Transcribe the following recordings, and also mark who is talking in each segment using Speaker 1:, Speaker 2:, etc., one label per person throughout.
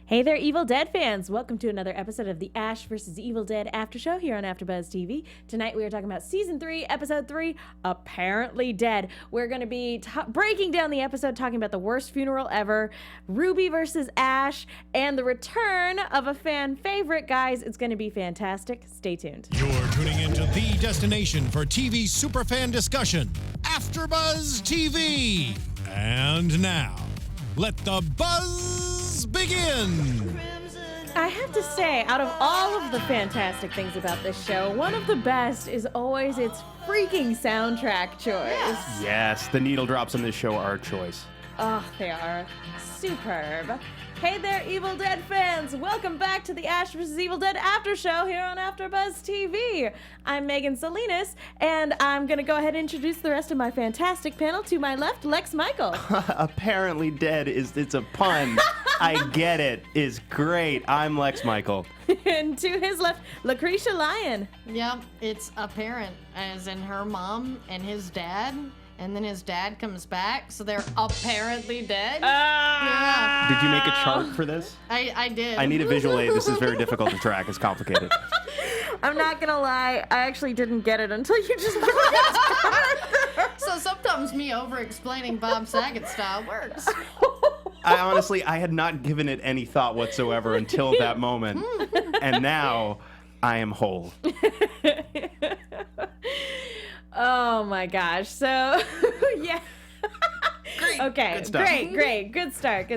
Speaker 1: Hey there, Evil Dead fans! Welcome to another episode of the Ash vs. Evil Dead After Show here on AFTERBUZZ TV. Tonight we are talking about Season 3, Episode 3, Apparently Dead. We're going to be breaking down the episode, talking about the worst funeral ever, Ruby versus Ash, and the return of a fan favorite. Guys, it's going to be fantastic. Stay tuned.
Speaker 2: You're tuning into the destination for TV superfan discussion, AFTERBUZZ TV. And now, let the buzz begin!
Speaker 1: I have to say, out of all of the fantastic things about this show, one of the best is always its freaking soundtrack choice.
Speaker 3: Yes, the needle drops on this show are a choice.
Speaker 1: Oh, they are superb. Hey there, Evil Dead fans! Welcome back to the Ash vs. Evil Dead After Show here on AFTERBUZZ TV. I'm Megan Salinas, and I'm going to go ahead and introduce the rest of my fantastic panel. To my left, Lex Michael.
Speaker 3: Apparently Dead it's a pun. I get it. Is great. I'm Lex Michael.
Speaker 1: And to his left, Lacretia Lyon.
Speaker 4: Yep, it's apparent, as in her mom and his dad. And then his dad comes back, so they're apparently dead. Yeah.
Speaker 3: Did you make a chart for this?
Speaker 4: I did.
Speaker 3: I need a visual aid. This is very difficult to track. It's complicated.
Speaker 1: I'm not gonna lie, I actually didn't get it until you just put it.
Speaker 4: So sometimes me over-explaining Bob Saget style works.
Speaker 3: I had not given it any thought whatsoever until that moment. And now I am whole.
Speaker 1: Oh my gosh. So, yeah.
Speaker 3: Great.
Speaker 1: Okay.
Speaker 3: Good stuff.
Speaker 1: Great. Good start.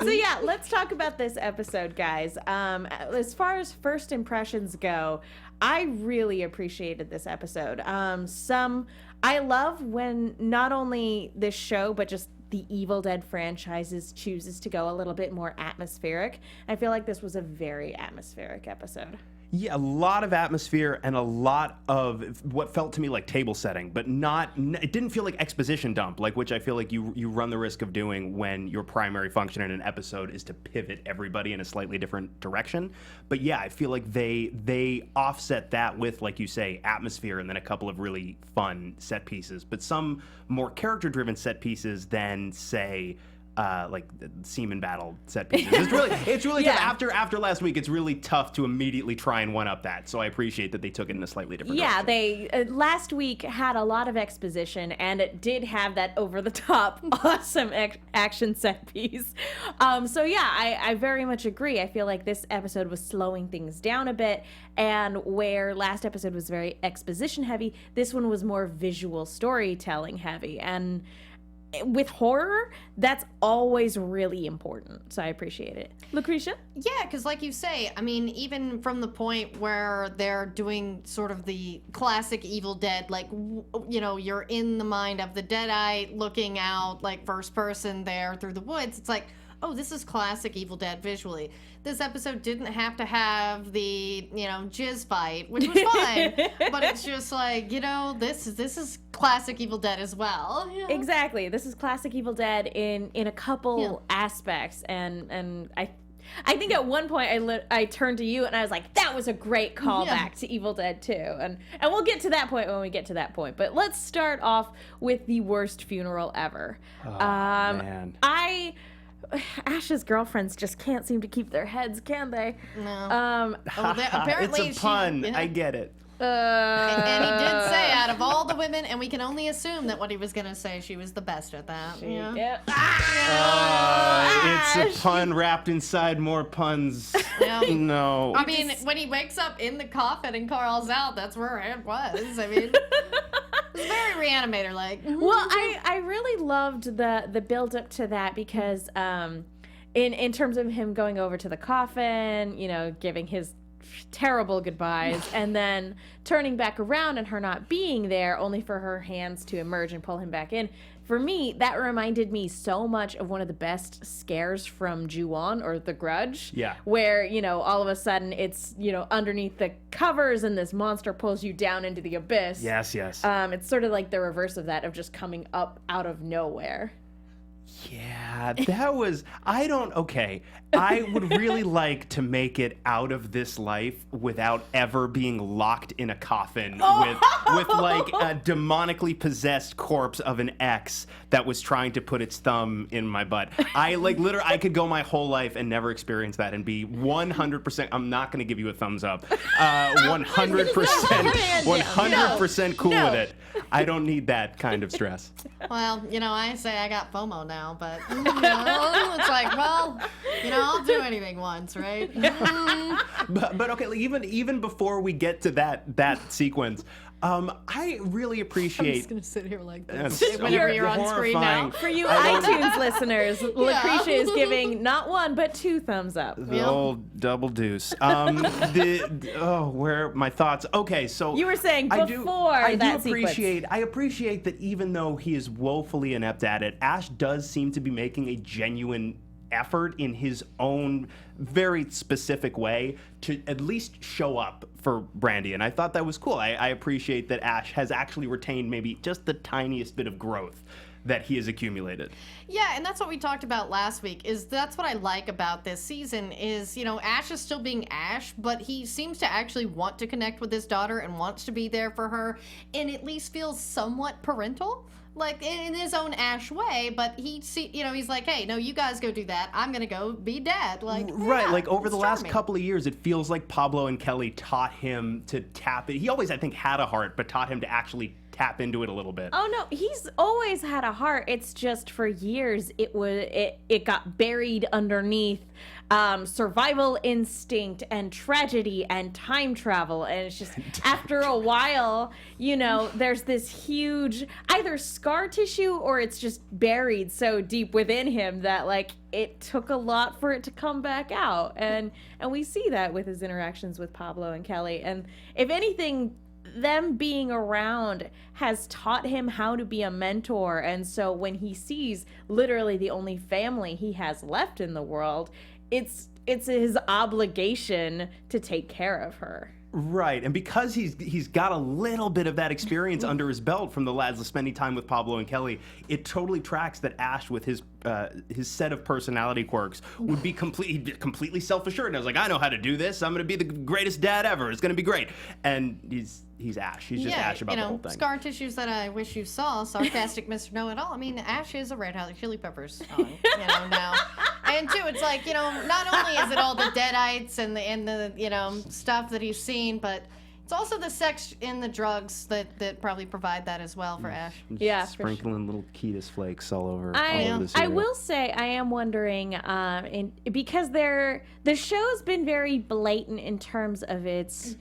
Speaker 1: So yeah, let's talk about this episode, guys. As far as first impressions go, I really appreciated this episode. I love when not only this show, but just the Evil Dead franchises chooses to go a little bit more atmospheric. I feel like this was a very atmospheric episode.
Speaker 3: Yeah, a lot of atmosphere and a lot of what felt to me like table setting, but it didn't feel like exposition dump, which I feel like you run the risk of doing when your primary function in an episode is to pivot everybody in a slightly different direction. But yeah, I feel like they offset that with, like you say, atmosphere and then a couple of really fun set pieces, but some more character-driven set pieces than, say, like semen battle set pieces. It's really
Speaker 1: yeah.
Speaker 3: tough. After last week, it's really tough to immediately try and one-up that. So I appreciate that they took it in a slightly different direction.
Speaker 1: They last week had a lot of exposition, and it did have that over-the-top awesome action set piece. So yeah, I very much agree. I feel like this episode was slowing things down a bit, and where last episode was very exposition heavy, this one was more visual storytelling heavy. And with horror, that's always really important. So I appreciate it. Lucretia?
Speaker 4: Yeah, because like you say, I mean, even from the point where they're doing sort of the classic Evil Dead, like, you know, you're in the mind of the Deadite looking out, like, first person there through the woods. It's like, oh, this is classic Evil Dead visually. This episode didn't have to have the, jizz fight, which was fine. But it's just like, this is classic Evil Dead as well. Yeah.
Speaker 1: Exactly. This is classic Evil Dead in a couple aspects. And I think at one point I turned to you and I was like, that was a great callback to Evil Dead 2. And we'll get to that point when we get to that point. But let's start off with the worst funeral ever.
Speaker 3: Oh, man.
Speaker 1: Ash's girlfriends just can't seem to keep their heads, can they?
Speaker 4: No. Apparently
Speaker 3: it's a pun. I get it.
Speaker 4: And he did say, out of all the women, and we can only assume that what he was going to say, she was the best at that.
Speaker 3: It's a pun wrapped inside more puns.
Speaker 4: Yeah.
Speaker 3: No.
Speaker 4: I mean, when he wakes up in the coffin and Carl's out, that's where her head was. I mean, it's very Reanimator-like.
Speaker 1: Well, I really loved the build up to that because in terms of him going over to the coffin, giving his terrible goodbyes and then turning back around and her not being there, only for her hands to emerge and pull him back in. For me, that reminded me so much of one of the best scares from Ju-on or The Grudge.
Speaker 3: Yeah.
Speaker 1: Where, all of a sudden it's, underneath the covers and this monster pulls you down into the abyss.
Speaker 3: Yes.
Speaker 1: It's sort of like the reverse of that, of just coming up out of nowhere.
Speaker 3: Yeah, Yeah, that was, okay. I would really like to make it out of this life without ever being locked in a coffin with like a demonically possessed corpse of an ex that was trying to put its thumb in my butt. I literally, I could go my whole life and never experience that and be 100%, I'm not going to give you a thumbs up, 100% cool with it. I don't need that kind of stress.
Speaker 4: Well, I say I got FOMO now, but it's like, well, I'll do anything once, right?
Speaker 3: But okay, like, even before we get to that sequence, I really appreciate.
Speaker 4: I'm just gonna sit here like this
Speaker 3: That's
Speaker 4: whenever you're on screen now.
Speaker 1: For you iTunes listeners, Lacretia is giving not 1 but 2 thumbs up.
Speaker 3: The old double deuce. Where my thoughts? Okay, so
Speaker 1: you were saying before
Speaker 3: I
Speaker 1: that
Speaker 3: appreciate that even though he is woefully inept at it, Ash does seem to be making a genuine effort in his own very specific way to at least show up for Brandy, and I thought that was cool. I appreciate that Ash has actually retained maybe just the tiniest bit of growth that he has accumulated.
Speaker 4: Yeah, and that's what we talked about last week, is that's what I like about this season is, Ash is still being Ash, but he seems to actually want to connect with his daughter and wants to be there for her, and at least feels somewhat parental. Like in his own Ash way, but he's like, hey, no, you guys go do that. I'm gonna go be dad. Like,
Speaker 3: right,
Speaker 4: yeah,
Speaker 3: like over the last
Speaker 4: charming.
Speaker 3: couple of years, it feels like Pablo and Kelly taught him to tap it. He always, I think, had a heart, but taught him to actually tap into it a little bit.
Speaker 1: Oh no, he's always had a heart. It's just for years it got buried underneath survival instinct and tragedy and time travel, and it's just after a while, there's this huge either scar tissue or it's just buried so deep within him that like it took a lot for it to come back out, and we see that with his interactions with Pablo and Kelly, and if anything, them being around has taught him how to be a mentor, and so when he sees literally the only family he has left in the world, it's his obligation to take care of her.
Speaker 3: Right, and because he's got a little bit of that experience under his belt from the lads spending time with Pablo and Kelly, it totally tracks that Ash, with his set of personality quirks, would be completely self-assured. And I was like, I know how to do this. I'm going to be the greatest dad ever. It's going to be great. And he's Ash. He's just Ash about the whole thing.
Speaker 4: Scar tissues that I wish you saw. Sarcastic Mr. Know-It-All. I mean, Ash is a Red Hot Chili Peppers song, now. And two, it's like, not only is it all the Deadites and the stuff that he's seen, but it's also the sex and the drugs that probably provide that as well for Ash.
Speaker 1: Yeah,
Speaker 3: sprinkling little Ketis flakes all over the
Speaker 1: I
Speaker 3: cereal.
Speaker 1: will say I am wondering, because the show's been very blatant in terms of its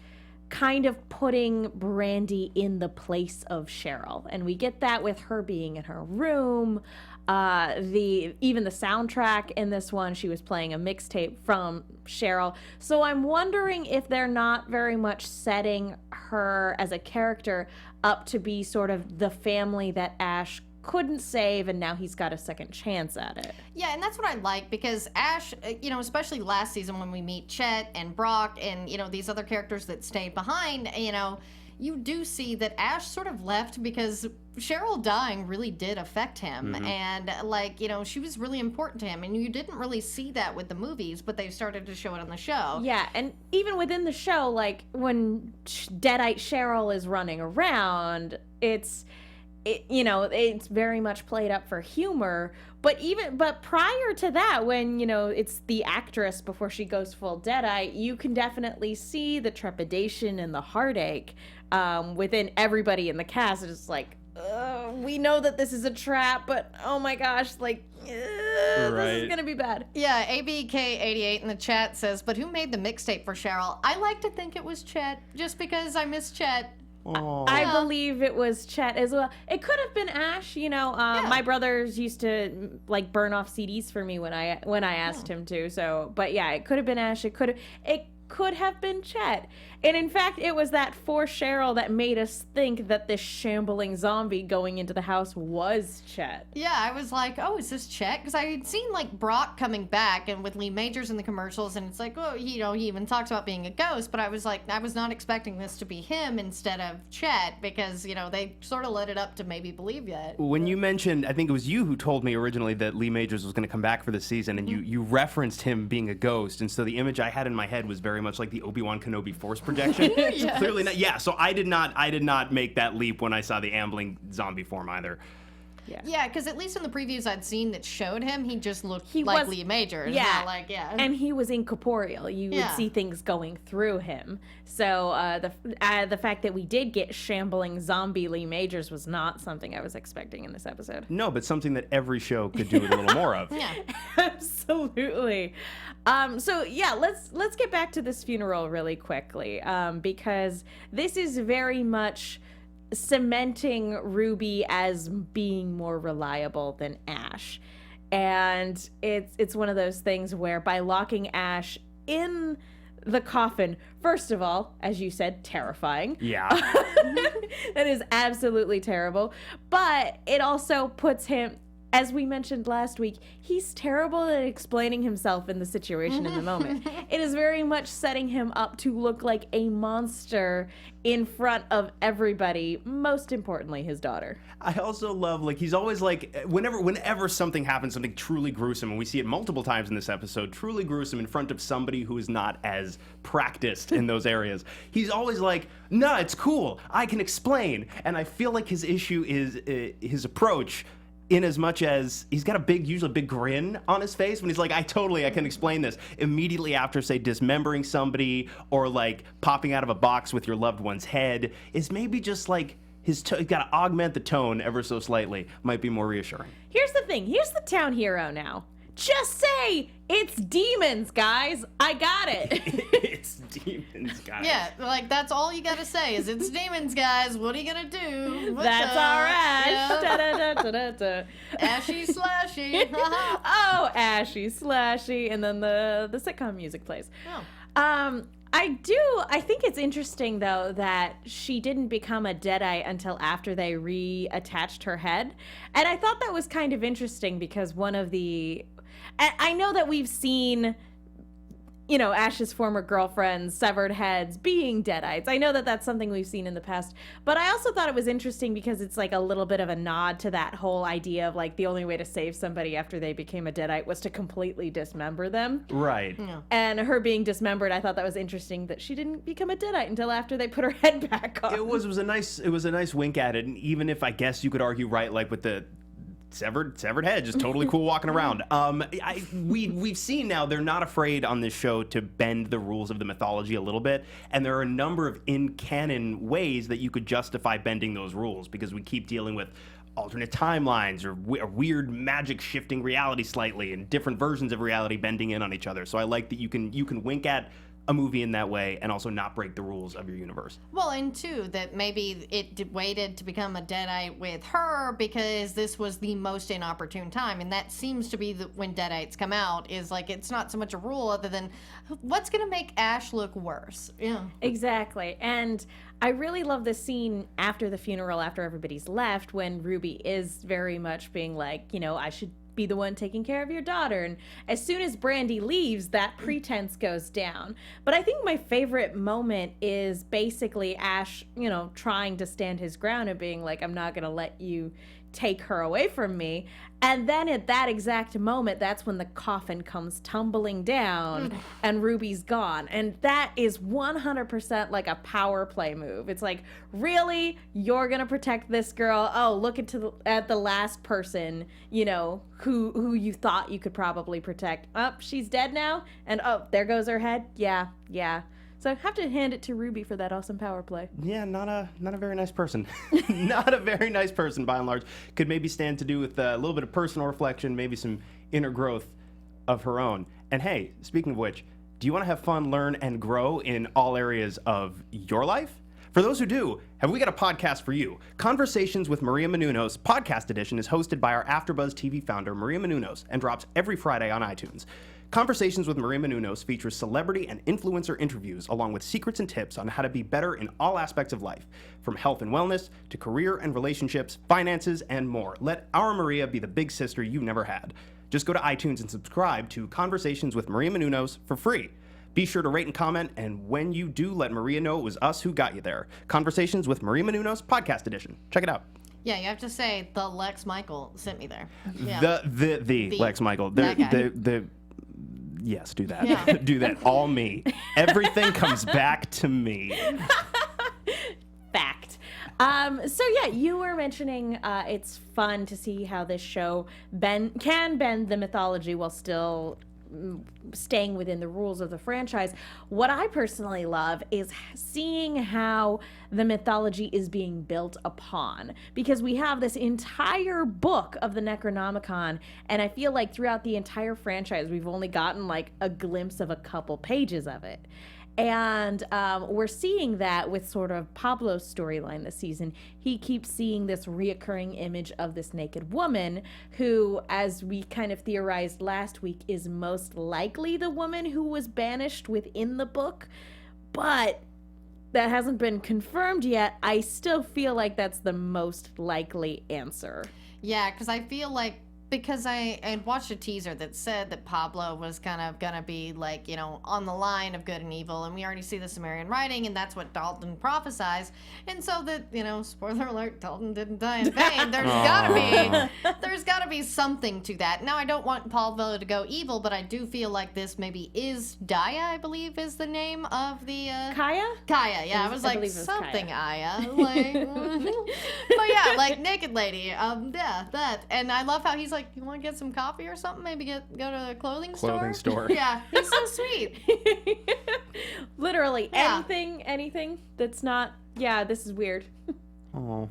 Speaker 1: kind of putting Brandy in the place of Cheryl, and we get that with her being in her room. Even the soundtrack in this one, she was playing a mixtape from Cheryl. So I'm wondering if they're not very much setting her as a character up to be sort of the family that Ash couldn't save, and now he's got a second chance at it.
Speaker 4: Yeah, and that's what I like, because Ash, especially last season when we meet Chet and Brock and, these other characters that stay behind, you do see that Ash sort of left because Cheryl dying really did affect him. Mm-hmm. And, she was really important to him. And you didn't really see that with the movies, but they started to show it on the show.
Speaker 1: Yeah, and even within the show, like, when Deadite Cheryl is running around, it's very much played up for humor, but prior to that, when it's the actress before she goes full Deadite, you can definitely see the trepidation and the heartache within everybody in the cast. It's like, we know that this is a trap, but oh my gosh, like, this is gonna be bad.
Speaker 4: Yeah, ABK88 in the chat says, but who made the mixtape for Cheryl? I like to think it was Chet, just because I miss Chet.
Speaker 1: I believe it was Chet as well. It could have been Ash. My brothers used to burn off CDs for me when I asked him to. So, but yeah, it could have been Ash. It could have been Chet. And in fact, it was that for Cheryl that made us think that this shambling zombie going into the house was Chet.
Speaker 4: Yeah, I was like, oh, is this Chet? Because I had seen like Brock coming back and with Lee Majors in the commercials, and it's like, oh, he even talks about being a ghost, but I was like, I was not expecting this to be him instead of Chet, because, they sort of let it up to maybe believe that.
Speaker 3: When you mentioned, I think it was you who told me originally that Lee Majors was going to come back for this season, and you referenced him being a ghost, and so the image I had in my head was very much like the Obi-Wan Kenobi Force projection.
Speaker 4: Yes.
Speaker 3: So clearly not. Yeah, so I did not make that leap when I saw the ambling zombie form either.
Speaker 4: Yeah, because at least in the previews I'd seen that showed him, he just looked like Lee Majors.
Speaker 1: Yeah.
Speaker 4: Yeah.
Speaker 1: And he was incorporeal. You would see things going through him. So the fact that we did get shambling zombie Lee Majors was not something I was expecting in this episode.
Speaker 3: No, but something that every show could do with a little more of.
Speaker 4: Yeah.
Speaker 1: Absolutely. So yeah, let's get back to this funeral really quickly, because this is very much cementing Ruby as being more reliable than Ash. And it's one of those things where by locking Ash in the coffin, first of all, as you said, terrifying.
Speaker 3: Yeah.
Speaker 1: That is absolutely terrible. But it also puts him, as we mentioned last week, he's terrible at explaining himself in the situation in the moment. It is very much setting him up to look like a monster in front of everybody, most importantly, his daughter.
Speaker 3: I also love, he's always whenever something happens, something truly gruesome, and we see it multiple times in this episode, truly gruesome in front of somebody who is not as practiced in those areas, he's always like, nah, it's cool, I can explain. And I feel like his issue is his approach, in as much as he's got usually a big grin on his face when he's like, I can explain this. Immediately after, say, dismembering somebody or popping out of a box with your loved one's head is maybe just he's got to augment the tone ever so slightly. Might be more reassuring.
Speaker 1: Here's the thing. Here's the town hero now. Just say, it's demons, guys. I got it.
Speaker 3: It's demons, guys.
Speaker 4: Yeah, that's all you gotta say is it's demons, guys. What are you gonna do?
Speaker 1: That's our Ash.
Speaker 4: Yeah.
Speaker 1: Da-da-da-da-da-da.
Speaker 4: Ashy slashy.
Speaker 1: Oh, ashy slashy. And then the sitcom music plays.
Speaker 4: Oh.
Speaker 1: I think it's interesting, though, that she didn't become a Deadite until after they reattached her head. And I thought that was kind of interesting because I know that we've seen, Ash's former girlfriend's severed heads being Deadites. I know that that's something we've seen in the past. But I also thought it was interesting because it's a little bit of a nod to that whole idea of the only way to save somebody after they became a Deadite was to completely dismember them.
Speaker 3: Right.
Speaker 4: Yeah.
Speaker 1: And her being dismembered, I thought that was interesting that she didn't become a Deadite until after they put her head back on.
Speaker 3: It was a nice wink at it, and even if I guess you could argue with the severed head, just totally cool walking around. We've seen now they're not afraid on this show to bend the rules of the mythology a little bit, and there are a number of in-canon ways that you could justify bending those rules because we keep dealing with alternate timelines or weird magic shifting reality slightly and different versions of reality bending in on each other. So I like that you can wink at a movie in that way and also not break the rules of your universe.
Speaker 4: Well, and two, that maybe it waited to become a Deadite with her because this was the most inopportune time, and that seems to be when Deadites come out, is it's not so much a rule other than what's going to make Ash look worse. Yeah.
Speaker 1: Exactly. And I really love the scene after the funeral, after everybody's left, when Ruby is very much being I should be the one taking care of your daughter. And as soon as Brandy leaves, that pretense goes down. But I think my favorite moment is basically Ash, trying to stand his ground and being I'm not going to let you take her away from me. And then at that exact moment, that's when the coffin comes tumbling down and Ruby's gone. And that is 100% a power play move. It's really? You're going to protect this girl? Oh, look at the last person, who you thought you could probably protect. Oh, she's dead now? And oh, there goes her head? Yeah. So I have to hand it to Ruby for that awesome power play.
Speaker 3: Yeah, not a very nice person. Not a very nice person, by and large. Could maybe stand to do with a little bit of personal reflection, maybe some inner growth of her own. And hey, speaking of which, do you want to have fun, learn, and grow in all areas of your life? For those who do, have we got a podcast for you? Conversations with Maria Menounos Podcast Edition is hosted by our AfterBuzz TV founder, Maria Menounos, and drops every Friday on iTunes. Conversations with Maria Menounos features celebrity and influencer interviews, along with secrets and tips on how to be better in all aspects of life, from health and wellness to career and relationships, finances, and more. Let our Maria be the big sister you never had. Just go to iTunes and subscribe to Conversations with Maria Menounos for free. Be sure to rate and comment, and when you do, let Maria know it was us who got you there. Conversations with Maria Menounos, podcast edition. Check it out.
Speaker 4: Yeah, you have to say the Lex Michael sent me there. Yeah.
Speaker 3: The Lex Michael.
Speaker 4: That guy.
Speaker 3: Yes, do that.
Speaker 4: Yeah.
Speaker 3: Do that. All me. Everything comes back to me.
Speaker 1: Fact. So yeah, you were mentioning it's fun to see how this show can bend the mythology while still staying within the rules of the franchise. What I personally love is seeing how the mythology is being built upon, because we have this entire book of the Necronomicon, and I feel like throughout the entire franchise we've only gotten like a glimpse of a couple pages of it. And we're seeing that with sort of Pablo's storyline this season. He keeps seeing this reoccurring image of this naked woman who, as we kind of theorized last week, is most likely the woman who was banished within the book. But that hasn't been confirmed yet. I still feel like that's the most likely answer.
Speaker 4: Yeah, because I feel like, because I had watched a teaser that said that Pablo was kind of gonna be like, you know, on the line of good and evil, and we already see the Sumerian writing, and that's what Dalton prophesies. And so that, you know, spoiler alert, Dalton didn't die in vain. There's gotta be something to that. Now, I don't want Pablo to go evil, but I do feel like this maybe is Daya, I believe is the name of the
Speaker 1: Kaya?
Speaker 4: Kaya, yeah. I was like, something Aya. Like, but yeah, like naked lady. Yeah, that. And I love how he's like, you want to get some coffee or something? Maybe go to a clothing store? Yeah, he's so sweet.
Speaker 1: Literally, yeah. Anything that's not, yeah, this is weird.
Speaker 3: Oh.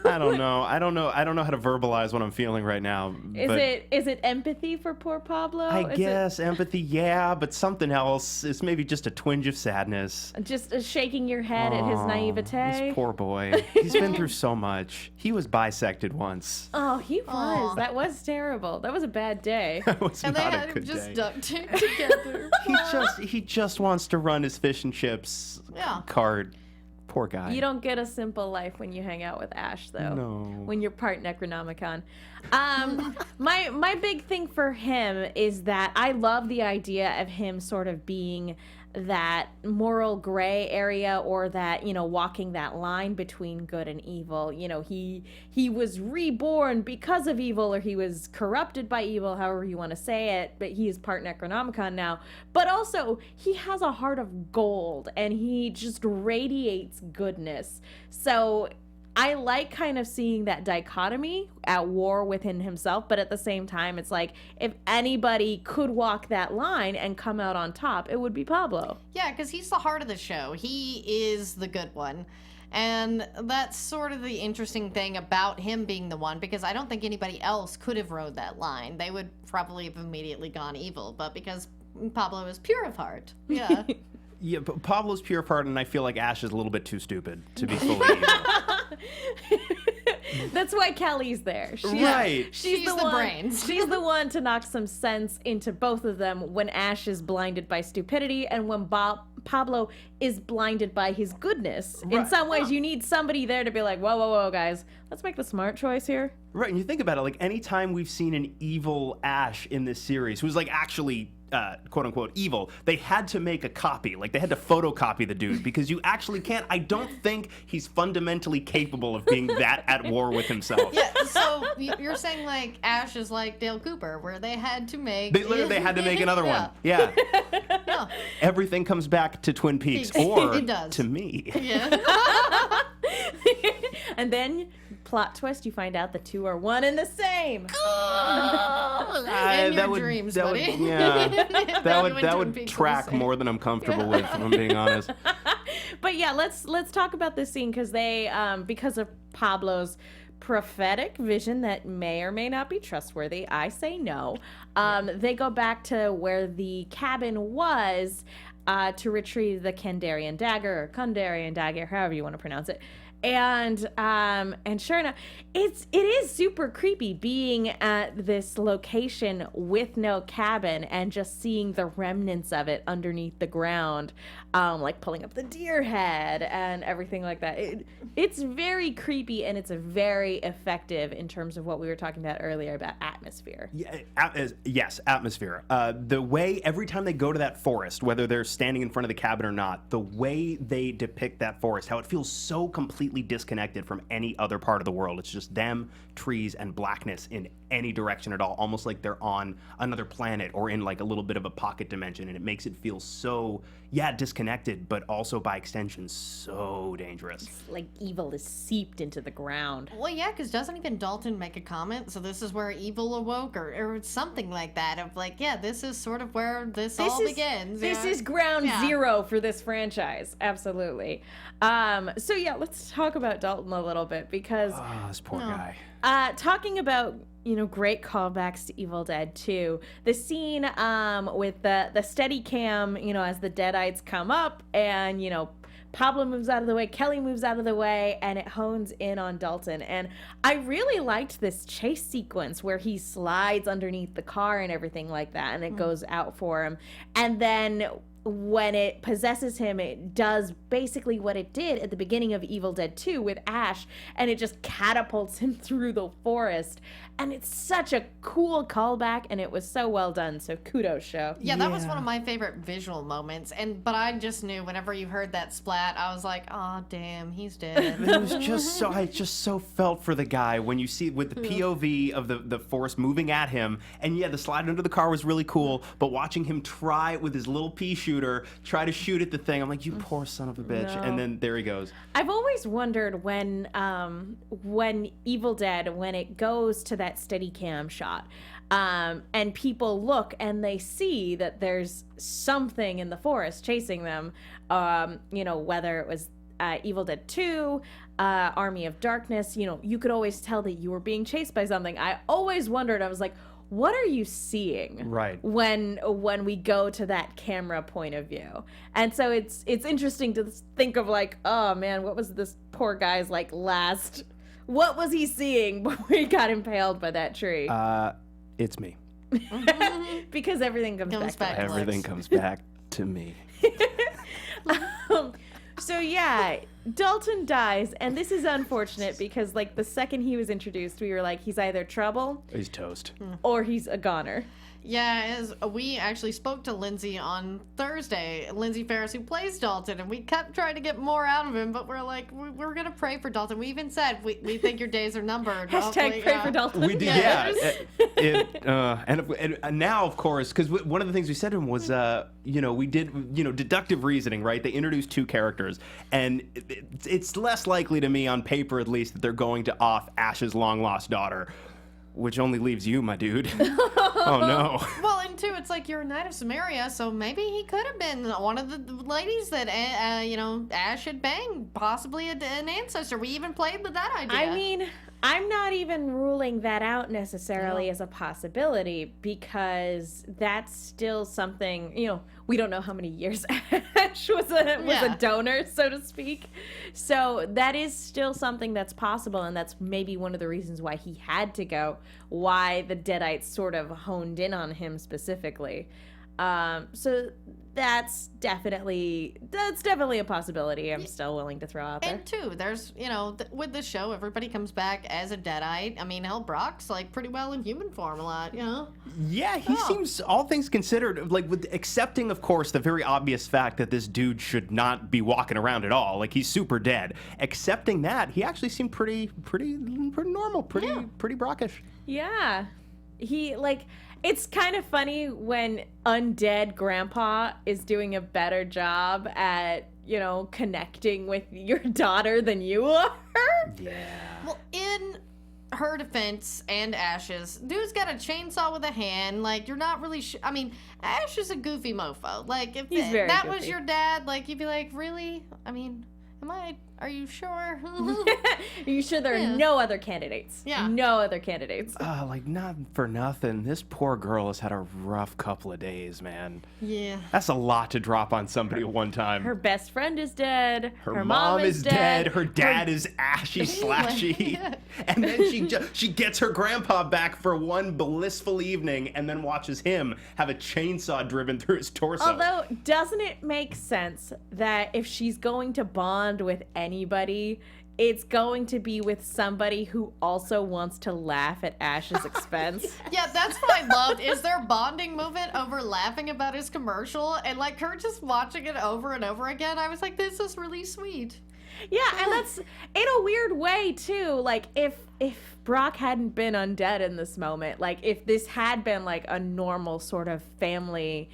Speaker 3: I don't know how to verbalize what I'm feeling right now.
Speaker 1: Is it empathy for poor Pablo?
Speaker 3: I guess empathy, yeah, but something else is maybe just a twinge of sadness.
Speaker 1: Just shaking your head at his naivete.
Speaker 3: This poor boy. He's been through so much. He was bisected once.
Speaker 1: Oh, he was.
Speaker 4: Aww.
Speaker 1: That was terrible. That was a bad day.
Speaker 3: That was
Speaker 4: and
Speaker 3: not
Speaker 4: they
Speaker 3: a
Speaker 4: had him
Speaker 3: good
Speaker 4: just
Speaker 3: day.
Speaker 4: duct taped together.
Speaker 3: He just wants to run his fish and chips card. Poor guy.
Speaker 1: You don't get a simple life when you hang out with Ash, though.
Speaker 3: No.
Speaker 1: When you're part Necronomicon. My big thing for him is that I love the idea of him sort of being that moral gray area, or that, you know, walking that line between good and evil. You know, he was reborn because of evil, or he was corrupted by evil, however you want to say it, but he is part Necronomicon now. But also, he has a heart of gold, and he just radiates goodness. So I like kind of seeing that dichotomy at war within himself, but at the same time, it's like, if anybody could walk that line and come out on top, it would be Pablo.
Speaker 4: Yeah, because he's the heart of the show. He is the good one. And that's sort of the interesting thing about him being the one, because I don't think anybody else could have rode that line. They would probably have immediately gone evil, but because Pablo is pure of heart. Yeah.
Speaker 3: Yeah, but Pablo's pure of heart, and I feel like Ash is a little bit too stupid to be fully evil.
Speaker 1: That's why Kelly's there.
Speaker 3: Right.
Speaker 1: She's the brains. She's the one to knock some sense into both of them when Ash is blinded by stupidity and when Pablo is blinded by his goodness. Right. In some ways, you need somebody there to be like, whoa, guys. Let's make the smart choice here.
Speaker 3: Right, and you think about it, like, anytime we've seen an evil Ash in this series, who's, like, actually, quote-unquote, evil, they had to make a copy. Like, they had to photocopy the dude, because you actually can't. I don't think he's fundamentally capable of being that at war with himself.
Speaker 4: Yeah, so you're saying, like, Ash is like Dale Cooper, where they had to make...
Speaker 3: They had to make another one. Yeah.
Speaker 4: Yeah.
Speaker 3: Everything comes back to Twin Peaks, or
Speaker 4: it does.
Speaker 3: to me.
Speaker 4: Yeah.
Speaker 1: And then, plot twist, you find out the two are one and the same.
Speaker 4: In your dreams, buddy.
Speaker 3: That would track more than I'm comfortable with, if I'm being honest.
Speaker 1: But yeah, let's talk about this scene, because they, because of Pablo's prophetic vision that may or may not be trustworthy, I say no. They go back to where the cabin was to retrieve the Kandarian dagger, or Kandarian dagger, however you want to pronounce it. And sure enough, it is super creepy being at this location with no cabin and just seeing the remnants of it underneath the ground, like pulling up the deer head and everything like that. It's very creepy, and it's very effective in terms of what we were talking about earlier about atmosphere.
Speaker 3: Yeah, yes, atmosphere. The way every time they go to that forest, whether they're standing in front of the cabin or not, the way they depict that forest, how it feels so completely disconnected from any other part of the world. It's just them, trees, and blackness in any direction at all, almost like they're on another planet or in like a little bit of a pocket dimension, and it makes it feel so, disconnected, but also by extension so dangerous.
Speaker 1: It's like evil is seeped into the ground.
Speaker 4: Well, yeah, because doesn't even Dalton make a comment? So this is where evil awoke, or something like that, of like, yeah, this is sort of where this all begins.
Speaker 1: This is ground zero for this franchise. Absolutely. So yeah, let's talk about Dalton a little bit, because
Speaker 3: this poor guy.
Speaker 1: Talking about, great callbacks to Evil Dead 2. The scene with the steady cam, as the Deadites come up and, Pablo moves out of the way, Kelly moves out of the way, and it hones in on Dalton. And I really liked this chase sequence where he slides underneath the car and everything like that, and it goes out for him. And then when it possesses him, it does basically what it did at the beginning of Evil Dead 2 with Ash, and it just catapults him through the forest. And it's such a cool callback, and it was so well done. So kudos, show.
Speaker 4: Yeah, that was one of my favorite visual moments. But I just knew whenever you heard that splat, I was like, oh, damn, he's dead.
Speaker 3: It was just so, I just so felt for the guy when you see with the POV of the forest moving at him. And yeah, the slide under the car was really cool, but watching him try with his little pea shooter, try to shoot at the thing, I'm like, you poor son of a bitch.
Speaker 1: No.
Speaker 3: And then there he goes.
Speaker 1: I've always wondered when Evil Dead, when it goes to that steady cam shot, and people look and they see that there's something in the forest chasing them, whether it was Evil Dead 2, Army of Darkness, you could always tell that you were being chased by something. I always wondered, I was like, what are you seeing when we go to that camera point of view? And so it's interesting to think of like, oh man, what was this poor guy's like what was he seeing before he got impaled by that tree?
Speaker 3: It's me.
Speaker 1: Because everything comes back to us.
Speaker 3: Everything comes back to me.
Speaker 1: So yeah, Dalton dies, and this is unfortunate because like the second he was introduced, we were like, he's either trouble,
Speaker 3: he's toast,
Speaker 1: or he's a goner.
Speaker 4: Yeah, we actually spoke to Lindsay on Thursday, Lindsay Ferris, who plays Dalton, and we kept trying to get more out of him, but we're like, we're going to pray for Dalton. We even said, we think your days are numbered.
Speaker 1: Hashtag pray for Dalton.
Speaker 3: We did, and now, of course, because one of the things we said to him was, we did, deductive reasoning, right? They introduced two characters, and it's less likely to me, on paper at least, that they're going to off Ash's long-lost daughter, which only leaves you, my dude. Oh, no.
Speaker 4: Well, and two, it's like you're a knight of Samaria, so maybe he could have been one of the ladies that, Ash had banged, possibly an ancestor. We even played with that idea.
Speaker 1: I mean, I'm not even ruling that out necessarily as a possibility, because that's still something, we don't know how many years Ash was a donor, so to speak. So that is still something that's possible, and that's maybe one of the reasons why he had to go, why the Deadites sort of honed in on him specifically. So that's definitely a possibility. I'm still willing to throw out there.
Speaker 4: And two, there's, with this show, everybody comes back as a Deadite. I mean, hell, Brock's like pretty well in human form a lot,
Speaker 3: Yeah, he seems, all things considered, like with accepting, of course, the very obvious fact that this dude should not be walking around at all. Like, he's super dead. Accepting that, he actually seemed pretty normal, pretty Brockish.
Speaker 1: Yeah. It's kind of funny when undead grandpa is doing a better job at, connecting with your daughter than you are.
Speaker 3: Yeah.
Speaker 4: Well, in her defense and Ash's, dude's got a chainsaw with a hand. Like, you're not really I mean, Ash is a goofy mofo. Like, if that was your dad, like, you'd be like, really? I mean, am I Are you sure?
Speaker 1: Are you sure there are no other candidates?
Speaker 4: Yeah.
Speaker 1: No other candidates.
Speaker 3: Like, not for nothing. This poor girl has had a rough couple of days, man.
Speaker 4: Yeah.
Speaker 3: That's a lot to drop on somebody at one time.
Speaker 1: Her best friend is dead.
Speaker 3: Her mom is dead. Her dad is ashy, slashy. And then she gets her grandpa back for one blissful evening and then watches him have a chainsaw driven through his torso.
Speaker 1: Although, doesn't it make sense that if she's going to bond with anybody, it's going to be with somebody who also wants to laugh at Ash's expense?
Speaker 4: Yeah, that's what I loved, is their bonding moment over laughing about his commercial, and like her just watching it over and over again. I was like, this is really sweet.
Speaker 1: Yeah, and that's in a weird way too. Like if Brock hadn't been undead in this moment, like if this had been like a normal sort of family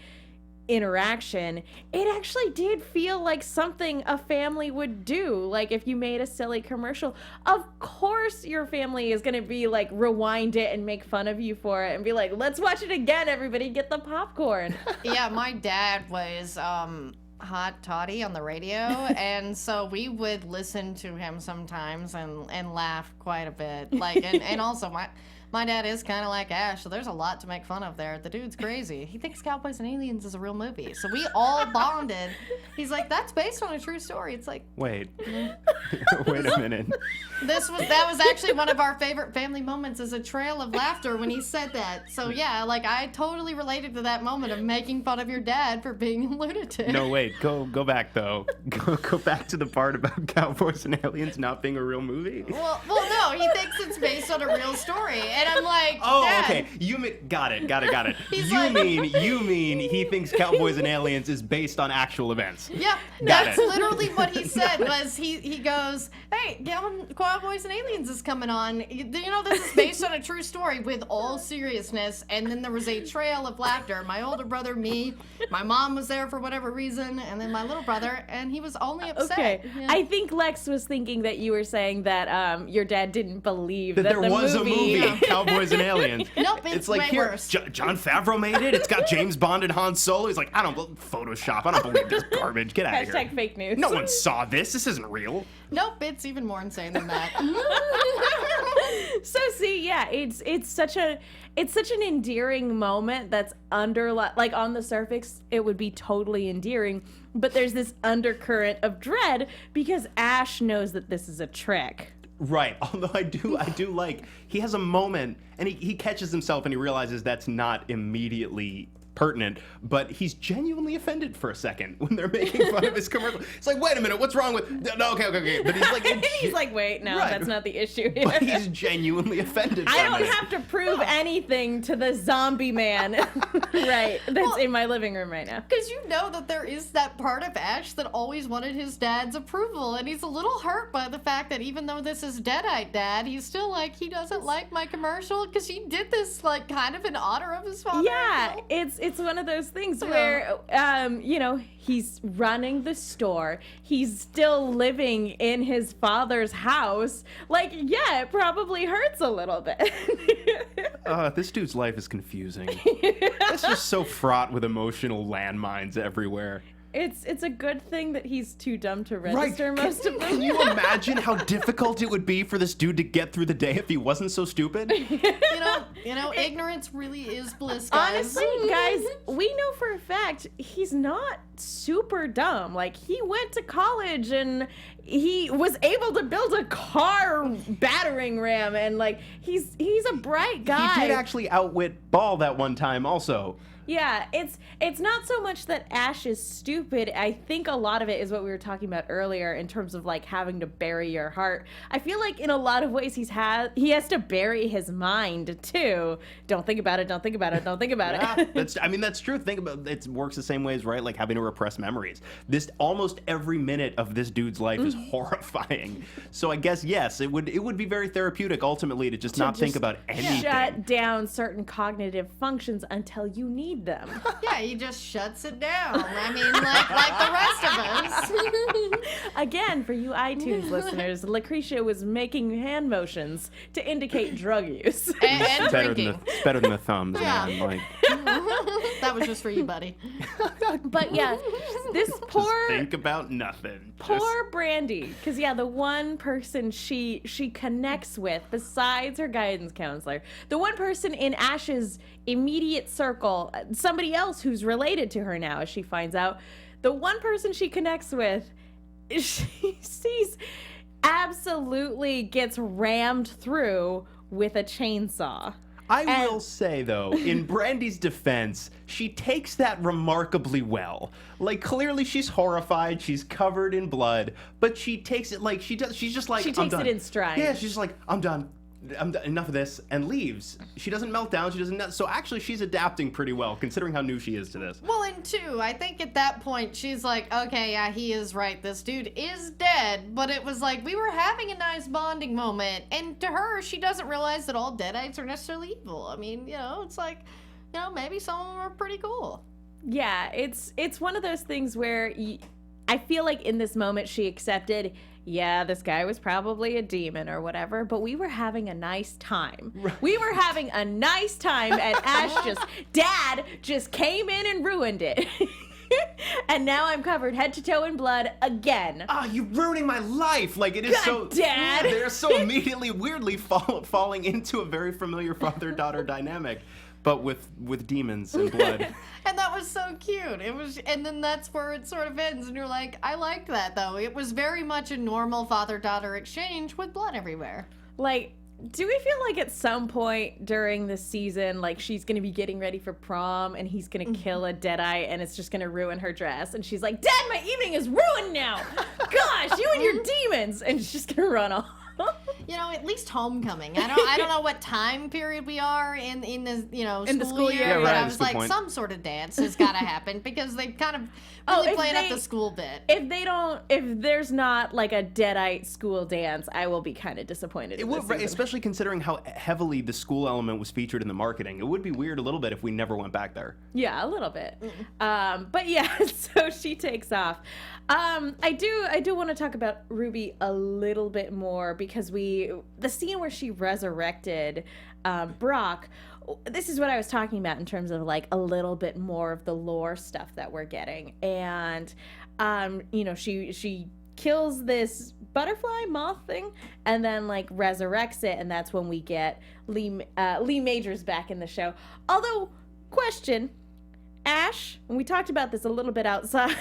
Speaker 1: interaction, it actually did feel like something a family would do. Like if you made a silly commercial, of course your family is gonna be like rewind it and make fun of you for it and be like, let's watch it again, everybody, get the popcorn.
Speaker 4: Yeah, my dad was hot toddy on the radio, and so we would listen to him sometimes and laugh quite a bit. Like, and also my dad is kind of like Ash, so there's a lot to make fun of there. The dude's crazy. He thinks Cowboys and Aliens is a real movie, so we all bonded. He's like, that's based on a true story. It's like,
Speaker 3: wait wait a minute.
Speaker 4: that was actually one of our favorite family moments, is a trail of laughter when he said that. So yeah, like I totally related to that moment of making fun of your dad for being a lunatic.
Speaker 3: No, wait, go back though. Go back to the part about Cowboys and Aliens not being a real movie.
Speaker 4: Well, no, he thinks it's based on a real story, and I'm like,
Speaker 3: oh,
Speaker 4: Dad.
Speaker 3: okay. You mean got it.
Speaker 4: He's
Speaker 3: You mean he thinks Cowboys and Aliens is based on actual events?
Speaker 4: Yeah, that's literally what he said. Was he goes, hey, Cowboys and Aliens is coming on. You know, this is based on a true story with all seriousness. And then there was a trail of laughter. My older brother, me, my mom was there for whatever reason, and then my little brother, and he was only upset.
Speaker 1: Okay,
Speaker 4: Yeah.
Speaker 1: I think Lex was thinking that you were saying that your dad didn't believe that
Speaker 3: there
Speaker 1: the
Speaker 3: was a movie, Cowboys and Aliens.
Speaker 4: Nope, it's
Speaker 3: like
Speaker 4: way
Speaker 3: here,
Speaker 4: worse.
Speaker 3: John Favreau made it. It's got James Bond and Han Solo. He's like, I don't Photoshop. I don't believe this garbage. Get out of here.
Speaker 1: Hashtag fake news.
Speaker 3: No one saw this. This isn't real.
Speaker 4: Nope, it's even more insane than that.
Speaker 1: So see, yeah, it's such an endearing moment that's like on the surface it would be totally endearing, but there's this undercurrent of dread because Ash knows that this is a trick.
Speaker 3: Right. Although I do like, he has a moment and he catches himself and he realizes that's not immediately pertinent, but he's genuinely offended for a second when they're making fun of his commercial. It's like, wait a minute, what's wrong with? No, okay. But he's like,
Speaker 1: he's like, wait, no,
Speaker 3: Right.
Speaker 1: that's not the issue here.
Speaker 3: But he's genuinely offended.
Speaker 1: I
Speaker 3: from
Speaker 1: don't
Speaker 3: it.
Speaker 1: have to prove anything to the zombie man, right? That's in my living room right now.
Speaker 4: Because you know that there is that part of Ash that always wanted his dad's approval, and he's a little hurt by the fact that even though this is Deadite Dad, he's still like, he doesn't like my commercial because he did this like kind of in honor of his father.
Speaker 1: Yeah,
Speaker 4: you know?
Speaker 1: it's one of those things where he's running the store, he's still living in his father's house. Like, yeah, it probably hurts a little bit.
Speaker 3: This dude's life is confusing. It's just so fraught with emotional landmines everywhere.
Speaker 1: It's a good thing that he's too dumb to register most of them.
Speaker 3: Can you imagine how difficult it would be for this dude to get through the day if he wasn't so stupid?
Speaker 4: You know, ignorance really is bliss, guys.
Speaker 1: Honestly, guys, we know for a fact he's not super dumb. Like, he went to college and he was able to build a car battering ram, and like he's a bright guy.
Speaker 3: He did actually outwit Ball that one time also.
Speaker 1: Yeah, it's not so much that Ash is stupid. I think a lot of it is what we were talking about earlier in terms of like having to bury your heart. I feel like in a lot of ways he has to bury his mind too. Don't think about it. Don't think about it. Don't think about it.
Speaker 3: That's true. Think about it. Works the same ways, right? Like having to repress memories. This almost every minute of this dude's life is horrifying. So I guess yes, it would be very therapeutic ultimately to just not think about anything.
Speaker 1: Shut down certain cognitive functions until you need them.
Speaker 4: Yeah, he just shuts it down. I mean, like the rest of us.
Speaker 1: Again, for you iTunes listeners, Lacretia was making hand motions to indicate drug use.
Speaker 4: and drinking.
Speaker 3: It's better than the thumbs,
Speaker 4: Yeah.
Speaker 3: man. Like,
Speaker 4: That was just for you, buddy.
Speaker 1: But yeah, this poor
Speaker 3: Think about nothing.
Speaker 1: poor Brandy, because the one person she connects with besides her guidance counselor, the one person in Ash's immediate circle, somebody else who's related to her now, as she finds out, the one person she connects with, she sees absolutely gets rammed through with a chainsaw.
Speaker 3: I will say, though, in Brandy's defense, she takes that remarkably well. Like, clearly she's horrified, she's covered in blood, but she takes it like she does. She's just like,
Speaker 1: She
Speaker 3: I'm
Speaker 1: takes
Speaker 3: done.
Speaker 1: it in stride.
Speaker 3: Yeah, she's just like, I'm done. Enough of this, and leaves. She doesn't melt down. She doesn't. So actually, she's adapting pretty well, considering how new she is to this.
Speaker 4: Well, and two, I think at that point she's like, okay, yeah, he is right. This dude is dead. But it was like we were having a nice bonding moment, and to her, she doesn't realize that all Deadites are necessarily evil. I mean, it's like, maybe some of them are pretty cool.
Speaker 1: Yeah, it's one of those things where I feel like in this moment she accepted, yeah, this guy was probably a demon or whatever, but we were having a nice time. Right. We were having a nice time, and Dad just came in and ruined it. And now I'm covered head to toe in blood again.
Speaker 3: You're ruining my life. Like, it is
Speaker 1: God, Dad.
Speaker 3: They're so immediately, weirdly falling into a very familiar father-daughter dynamic, but with demons and blood.
Speaker 4: And that was so cute. And then that's where it sort of ends, and you're like, I liked that, though. It was very much a normal father-daughter exchange with blood everywhere.
Speaker 1: Like, do we feel like at some point during this season, like, she's gonna be getting ready for prom and he's gonna kill a Deadite and it's just gonna ruin her dress, and she's like, Dad, my evening is ruined now! Gosh, you and your demons! And she's just gonna run off.
Speaker 4: At least homecoming. I don't know what time period we are in the
Speaker 1: in the school year.
Speaker 3: Yeah, right,
Speaker 4: but I
Speaker 3: that's
Speaker 4: was
Speaker 3: the
Speaker 4: like,
Speaker 3: point.
Speaker 4: some sort of dance has got to happen because they kind of really played up the school bit.
Speaker 1: If there's not like a Deadite school dance, I will be kind of disappointed.
Speaker 3: It would, especially considering how heavily the school element was featured in the marketing. It would be weird a little bit if we never went back there.
Speaker 1: Yeah, a little bit. But yeah, so she takes off. I do want to talk about Ruby a little bit more because the scene where she resurrected Brock, this is what I was talking about in terms of like a little bit more of the lore stuff that we're getting. And she kills this butterfly moth thing and then like resurrects it, and that's when we get Lee Majors back in the show. Although, question, Ash, and we talked about this a little bit outside,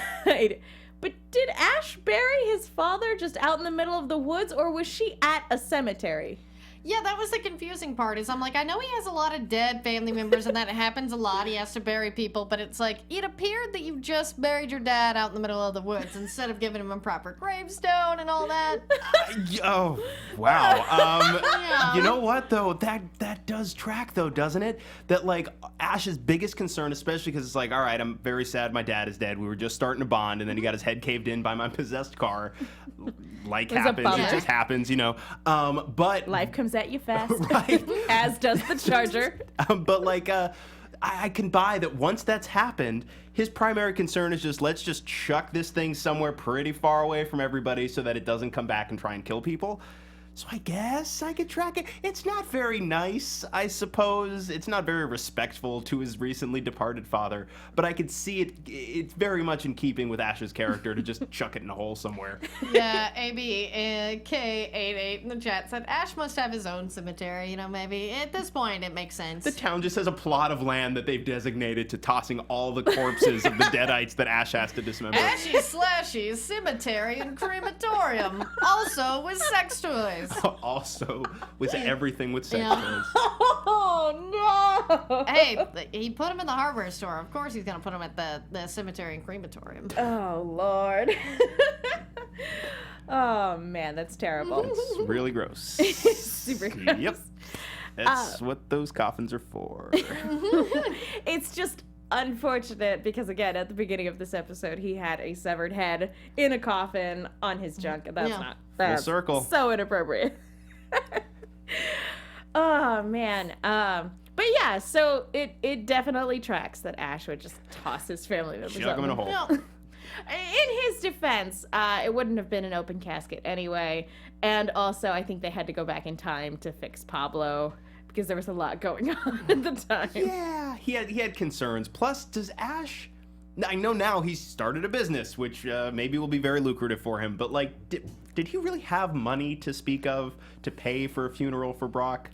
Speaker 1: but did Ash bury his father just out in the middle of the woods, or was she at a cemetery?
Speaker 4: Yeah, that was the confusing part, is I'm like, I know he has a lot of dead family members and that happens a lot. He has to bury people, but it's like, it appeared that you just buried your dad out in the middle of the woods instead of giving him a proper gravestone and all that.
Speaker 3: Oh, wow.
Speaker 4: Yeah.
Speaker 3: You know what, though? That does track, though, doesn't it? That, like, Ash's biggest concern, especially because it's like, all right, I'm very sad my dad is dead. We were just starting to bond, and then he got his head caved in by my possessed car. Like happens. It just happens, But
Speaker 1: life comes at you fast.
Speaker 3: Right.
Speaker 1: As does the Charger.
Speaker 3: But, like, I can buy that once that's happened, his primary concern is let's just chuck this thing somewhere pretty far away from everybody so that it doesn't come back and try and kill people. So I guess I could track it. It's not very nice, I suppose. It's not very respectful to his recently departed father, but I could see it. It's very much in keeping with Ash's character to just chuck it in a hole somewhere.
Speaker 4: Yeah, ABK88 in the chat said Ash must have his own cemetery. Maybe at this point it makes sense.
Speaker 3: The town just has a plot of land that they've designated to tossing all the corpses of the Deadites that Ash has to dismember.
Speaker 4: Ashy Slashy Cemetery and Crematorium, also with sex toys.
Speaker 3: Also with everything with sex toys.
Speaker 1: Oh no!
Speaker 4: Hey, he put him in the hardware store. Of course he's gonna put him at the cemetery and crematorium.
Speaker 1: Oh Lord. Oh man, that's terrible.
Speaker 3: It's really gross.
Speaker 1: Super gross.
Speaker 3: Yep. That's what those coffins are for.
Speaker 1: It's just unfortunate because, again, at the beginning of this episode, he had a severed head in a coffin on his junk. That's not
Speaker 3: full circle.
Speaker 1: So inappropriate. Oh man. But yeah, so it definitely tracks that Ash would just toss his family members
Speaker 3: Chuck him in a hole.
Speaker 4: No.
Speaker 1: In his defense, it wouldn't have been an open casket anyway, and also I think they had to go back in time to fix Pablo because there was a lot going on at the time.
Speaker 3: Yeah, he had concerns. Plus, does Ash... I know now he's started a business, which maybe will be very lucrative for him, but, like, did he really have money to speak of to pay for a funeral for Brock?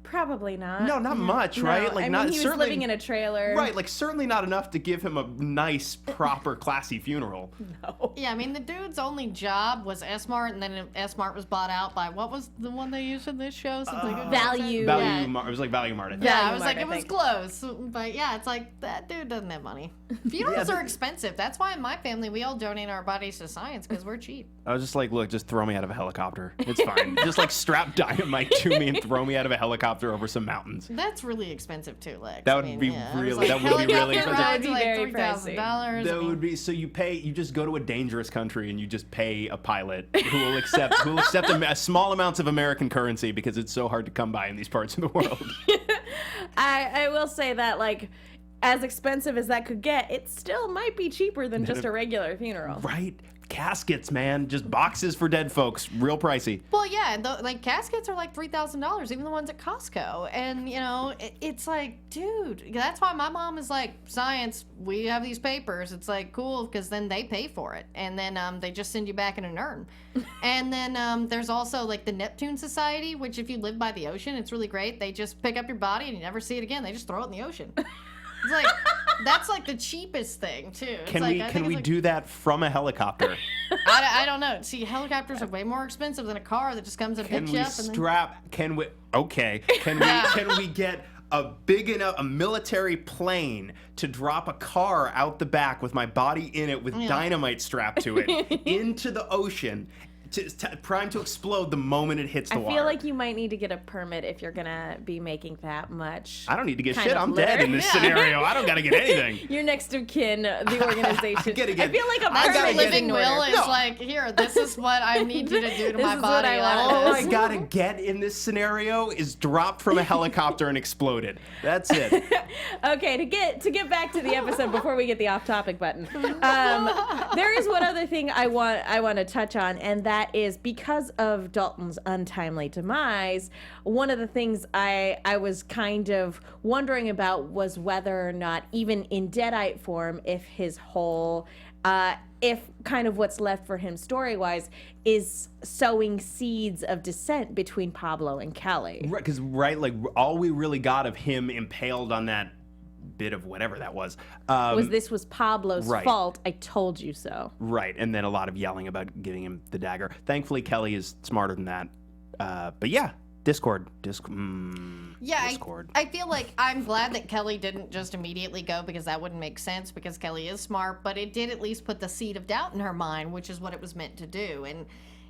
Speaker 1: Probably not.
Speaker 3: No, not much, right?
Speaker 1: No, I mean, he was living in a trailer.
Speaker 3: Right, like, certainly not enough to give him a nice, proper, classy funeral.
Speaker 1: No.
Speaker 4: Yeah, I mean, the dude's only job was S-Mart, and then S-Mart was bought out by, what was the one they used in this show?
Speaker 1: Value.
Speaker 3: Value Mart. It was like Value Mart, I think.
Speaker 4: Yeah, I
Speaker 1: Value
Speaker 4: was
Speaker 1: Mart,
Speaker 4: like, it was
Speaker 1: think.
Speaker 4: close. But yeah, it's like, that dude doesn't have money. Funerals
Speaker 3: Yeah,
Speaker 4: are expensive. That's why in my family, we all donate our bodies to science, because we're cheap.
Speaker 3: I was just like, look, just throw me out of a helicopter. It's fine. Just, like, strap dynamite to me and throw me out of a helicopter over some mountains.
Speaker 4: That's really expensive too, Lex.
Speaker 3: That would be really- that would be really expensive.
Speaker 1: That would be
Speaker 4: like
Speaker 1: very
Speaker 4: $3,000.
Speaker 3: That would be so you just go to a dangerous country and you just pay a pilot who will accept a small amounts of American currency because it's so hard to come by in these parts of the world.
Speaker 1: I will say that, like, as expensive as that could get, it still might be cheaper than just a regular funeral.
Speaker 3: Right? Caskets, man, just boxes for dead folks, real pricey.
Speaker 4: Well, yeah, and like caskets are like $3,000, even the ones at Costco. And you know, it's like, dude, that's why my mom is like, science. We have these papers. It's like cool because then they pay for it, and then they just send you back in an urn. And then there's also like the Neptune Society, which if you live by the ocean, it's really great. They just pick up your body and you never see it again. They just throw it in the ocean. It's like that's like the cheapest thing too. It's
Speaker 3: Can we do that from a helicopter?
Speaker 4: I don't know. See, helicopters are way more expensive than a car that just comes and
Speaker 3: Can
Speaker 4: picks
Speaker 3: we
Speaker 4: you up. And
Speaker 3: strap? Can we? Okay. Can we get a military plane to drop a car out the back with my body in it with dynamite strapped to it into the ocean? Primed to explode the moment it hits the water.
Speaker 1: I feel like you might need to get a permit if you're gonna be making that much.
Speaker 3: I don't need to get
Speaker 1: kind
Speaker 3: shit.
Speaker 1: of
Speaker 3: I'm dead
Speaker 1: litter.
Speaker 3: in this scenario. I don't gotta get anything.
Speaker 1: Your next of kin, the organization. I feel like a
Speaker 4: My
Speaker 1: permit is
Speaker 4: living
Speaker 1: in
Speaker 4: will
Speaker 1: order.
Speaker 4: is like, here, this is what I need you to do to
Speaker 1: This
Speaker 4: my
Speaker 1: is
Speaker 4: body.
Speaker 1: what I want.
Speaker 3: All I gotta get in this scenario is dropped from a helicopter and exploded. That's it.
Speaker 1: Okay, to get back to the episode before we get the off-topic button, there is one other thing I want to touch on, and that is because of Dalton's untimely demise. One of the things I was kind of wondering about was whether or not, even in Deadite form, if his whole if kind of what's left for him story-wise is sowing seeds of dissent between Pablo and Kelly.
Speaker 3: Right, because like all we really got of him impaled on that bit of whatever that was
Speaker 1: This was Pablo's
Speaker 3: right.
Speaker 1: fault. I told you so.
Speaker 3: Right, and then a lot of yelling about giving him the dagger. Thankfully, Kelly is smarter than that. But yeah, Discord. Discord.
Speaker 4: I feel like I'm glad that Kelly didn't just immediately go because that wouldn't make sense because Kelly is smart, but it did at least put the seed of doubt in her mind, which is what it was meant to do. And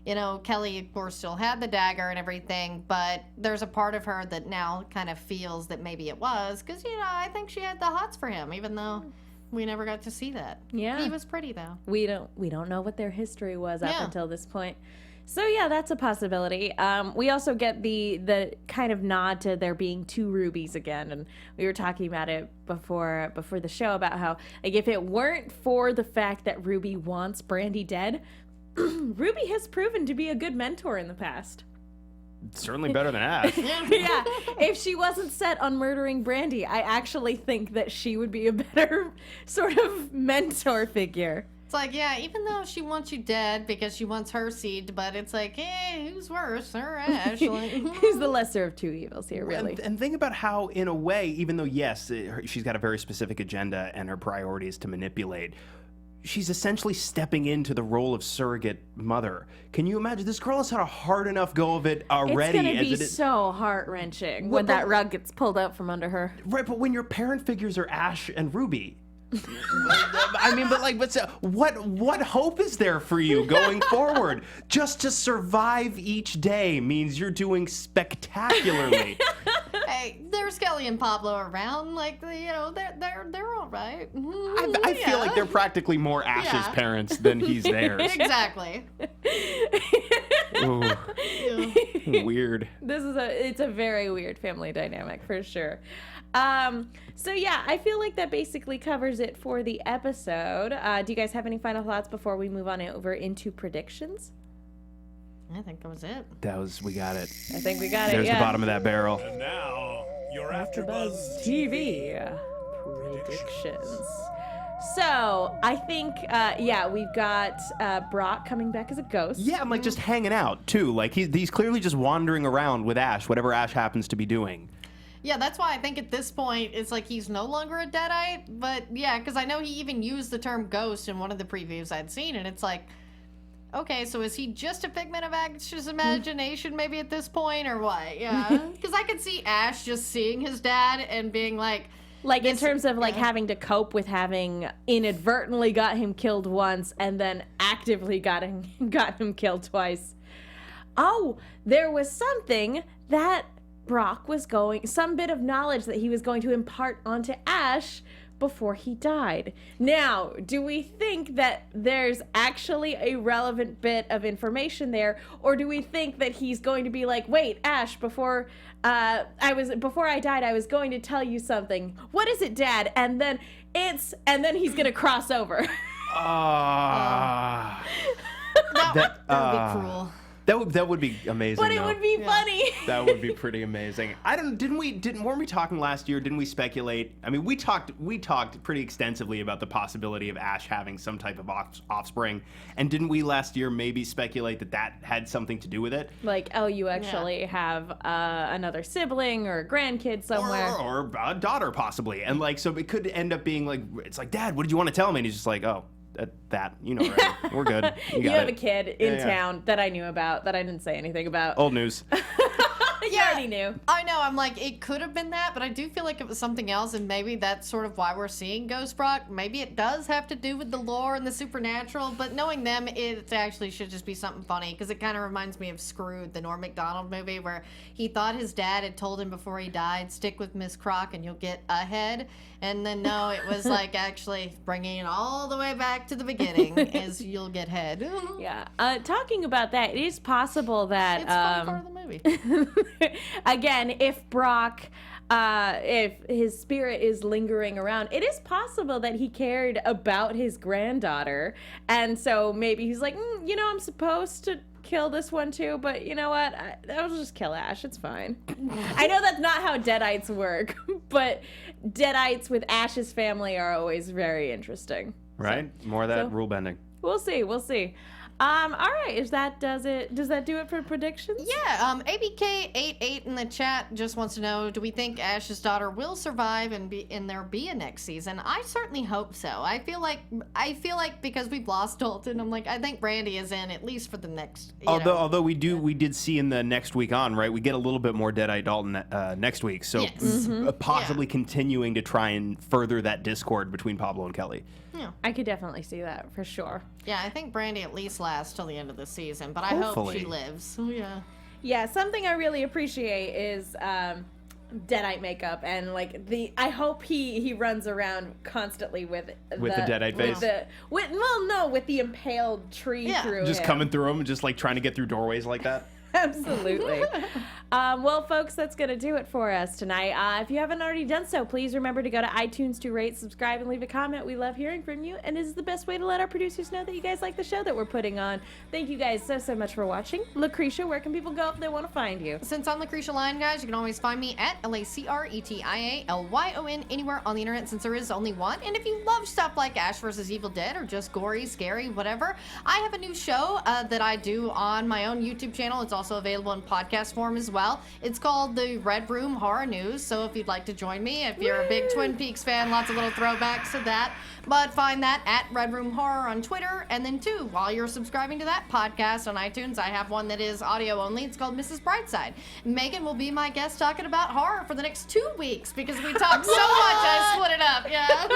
Speaker 4: you know, Kelly, of course, still had the dagger and everything, but there's a part of her that now kind of feels that maybe it was, because, you know, I think she had the hots for him, even though we never got to see that.
Speaker 1: Yeah.
Speaker 4: He was pretty, though.
Speaker 1: We don't know what their history was up
Speaker 4: Yeah.
Speaker 1: until this point. So yeah, that's a possibility. We also get the kind of nod to there being two Rubies again, and we were talking about it before the show about how, like, if it weren't for the fact that Ruby wants Brandy dead, Ruby has proven to be a good mentor in the past.
Speaker 3: Certainly better than Ash.
Speaker 1: Yeah, if she wasn't set on murdering Brandy, I actually think that she would be a better sort of mentor figure.
Speaker 4: It's like, yeah, even though she wants you dead because she wants her seed, but it's like, who's worse, her or Ash? Like,
Speaker 1: Who's the lesser of two evils here, really?
Speaker 3: And think about how, in a way, even though, yes, she's got a very specific agenda and her priority is to manipulate, she's essentially stepping into the role of surrogate mother. Can you imagine? This girl has had a hard enough go of it already.
Speaker 1: It's going to be
Speaker 3: as it is.
Speaker 1: so heart-wrenching when that rug gets pulled out from under her.
Speaker 3: Right, but when your parent figures are Ash and Ruby, I mean, what hope is there for you going forward? Just to survive each day means you're doing spectacularly.
Speaker 4: hey, there's Kelly and Pablo around, like, you know, they're all right.
Speaker 3: I feel like they're practically more Ash's parents than he's theirs.
Speaker 4: Exactly.
Speaker 3: Ooh, weird.
Speaker 1: It's a very weird family dynamic for sure. So yeah, I feel like that basically covers it for the episode. Do you guys have any final thoughts before we move on over into predictions?
Speaker 4: I think that was it.
Speaker 3: We got it.
Speaker 1: I think we got it.
Speaker 3: There's
Speaker 1: Yeah.
Speaker 3: the bottom of that barrel.
Speaker 2: And now, your
Speaker 1: AfterBuzz TV predictions. So I think, we've got Brock coming back as a ghost.
Speaker 3: Yeah, I'm like just hanging out too. Like he's clearly just wandering around with Ash, whatever Ash happens to be doing.
Speaker 4: Yeah, that's why I think at this point it's like he's no longer a Deadite. But yeah, because I know he even used the term ghost in one of the previews I'd seen, and it's like, okay, so is he just a figment of Ash's imagination maybe at this point, or what? Yeah, because I could see Ash just seeing his dad and being like
Speaker 1: in terms of having to cope with having inadvertently got him killed once and then actively got him killed twice. Oh, there was something that Brock was some bit of knowledge that he was going to impart onto Ash before he died. Now, do we think that there's actually a relevant bit of information there, or do we think that he's going to be like, wait, Ash, before I died, I was going to tell you something. What is it, Dad? And then he's gonna cross over.
Speaker 4: that would be cruel.
Speaker 3: That would be amazing.
Speaker 1: But it would be funny.
Speaker 3: That would be pretty amazing. Weren't we talking last year? Didn't we speculate? I mean, we talked pretty extensively about the possibility of Ash having some type of offspring, and didn't we last year maybe speculate that had something to do with it?
Speaker 1: Like, oh, you actually have another sibling or a grandkid somewhere,
Speaker 3: or a daughter possibly, and so it could end up being like, it's like, Dad, what did you want to tell me? And he's just like, oh. That right? We're good. You
Speaker 1: have a kid in town that I knew about that I didn't say anything about.
Speaker 3: Old news.
Speaker 1: You already knew.
Speaker 4: I know. I'm like, it could have been that, but I do feel like it was something else, and maybe that's sort of why we're seeing Ghost Brock. Maybe it does have to do with the lore and the supernatural, but knowing them, it actually should just be something funny, because it kind of reminds me of Screwed, the Norm Macdonald movie, where he thought his dad had told him before he died, stick with Miss Croc and you'll get ahead. And then, no, it was actually bringing it all the way back to the beginning is you'll get head.
Speaker 1: Yeah. Talking about that, it is possible that...
Speaker 4: It's a fun part of the movie.
Speaker 1: Again, if Brock... if his spirit is lingering around, it is possible that he cared about his granddaughter. And so maybe he's like, I'm supposed to kill this one too, but you know what? I'll just kill Ash. It's fine. I know that's not how Deadites work, but Deadites with Ash's family are always very interesting.
Speaker 3: Right? More of that rule bending.
Speaker 1: We'll see. All right, does that do it for predictions?
Speaker 4: Yeah, ABK88 in the chat just wants to know, do we think Ash's daughter will survive and there be a next season? I certainly hope so. I feel like because we've lost Dalton, I'm like, I think Brandy is in at least for the next.
Speaker 3: Although we did see in the next week on, right? We get a little bit more Deadite Dalton next week, so
Speaker 4: yes.
Speaker 3: Possibly continuing to try and further that discord between Pablo and Kelly.
Speaker 4: Yeah.
Speaker 1: I could definitely see that for sure.
Speaker 4: Yeah, I think Brandy at least lasts till the end of the season, but I
Speaker 3: Hopefully.
Speaker 4: hope she lives. Oh, yeah.
Speaker 1: Yeah, something I really appreciate is Deadite makeup, and I hope he runs around constantly with the
Speaker 3: Deadite face.
Speaker 1: With the impaled tree through
Speaker 3: just
Speaker 1: him.
Speaker 3: coming through them and just trying to get through doorways like that.
Speaker 1: Absolutely. Well, folks, that's going to do it for us tonight. If you haven't already done so, please remember to go to iTunes to rate, subscribe, and leave a comment. We love hearing from you, and this is the best way to let our producers know that you guys like the show that we're putting on. Thank you guys so much for watching. Lacretia, where can people go if they want to find you?
Speaker 4: Since I'm Lacretia Lyon, guys, you can always find me at LACRETIALYON anywhere on the internet, since there is only one. And if you love stuff like Ash vs. Evil Dead or just gory, scary, whatever, I have a new show that I do on my own YouTube channel. It's also available in podcast form as well. It's called the Red Room Horror News, so if you'd like to join me, if you're a big Twin Peaks fan, lots of little throwbacks to that. But find that at Red Room Horror on Twitter. And then, too, while you're subscribing to that podcast on iTunes, I have one that is audio only. It's called Mrs. Brightside. Megan will be my guest talking about horror for the next 2 weeks because we talk so much I split it up. Yeah.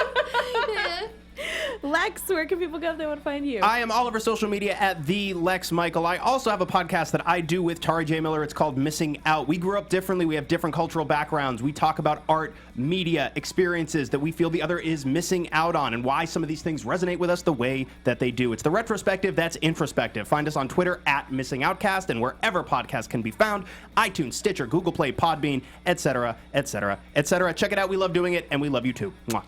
Speaker 1: Lex, where can people go if they want to find you?
Speaker 3: I am all over social media at the Lex Michael. I also have a podcast that I do with Tari J. Miller. It's called Missing Out. We grew up differently. We have different cultural backgrounds. We talk about art, media, experiences that we feel the other is missing out on, and why some of these things resonate with us the way that they do. It's the retrospective that's introspective. Find us on Twitter at Missing Outcast and wherever podcasts can be found, iTunes, Stitcher, Google Play, Podbean, etc., etc., etc. Check it out. We love doing it, and we love you too. Mwah.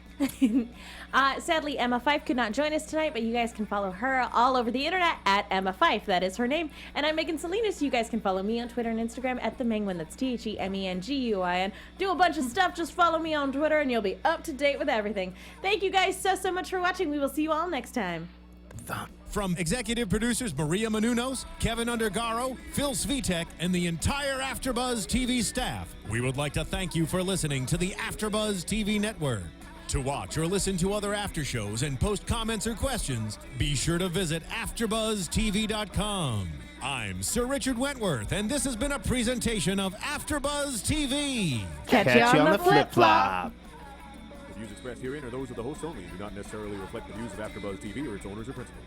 Speaker 1: Sadly, Emma Fife could not not join us tonight, but you guys can follow her all over the internet at Emma Fife. That is her name. And I'm Megan Salinas. You guys can follow me on Twitter and Instagram at @TheMenguin. That's TheMenguin. Do a bunch of stuff. Just follow me on Twitter and you'll be up to date with everything. Thank you guys so much for watching. We will see you all next time.
Speaker 2: From executive producers Maria Menounos, Kevin Undergaro, Phil Svitek, and the entire AfterBuzz TV staff, we would like to thank you for listening to the AfterBuzz TV network. To watch or listen to other after shows and post comments or questions, be sure to visit AfterBuzzTV.com. I'm Sir Richard Wentworth, and this has been a presentation of AfterBuzz TV.
Speaker 1: Catch you on the flip-flop.
Speaker 5: The views expressed herein are those of the hosts only and do not necessarily reflect the views of AfterBuzz TV or its owners or principals.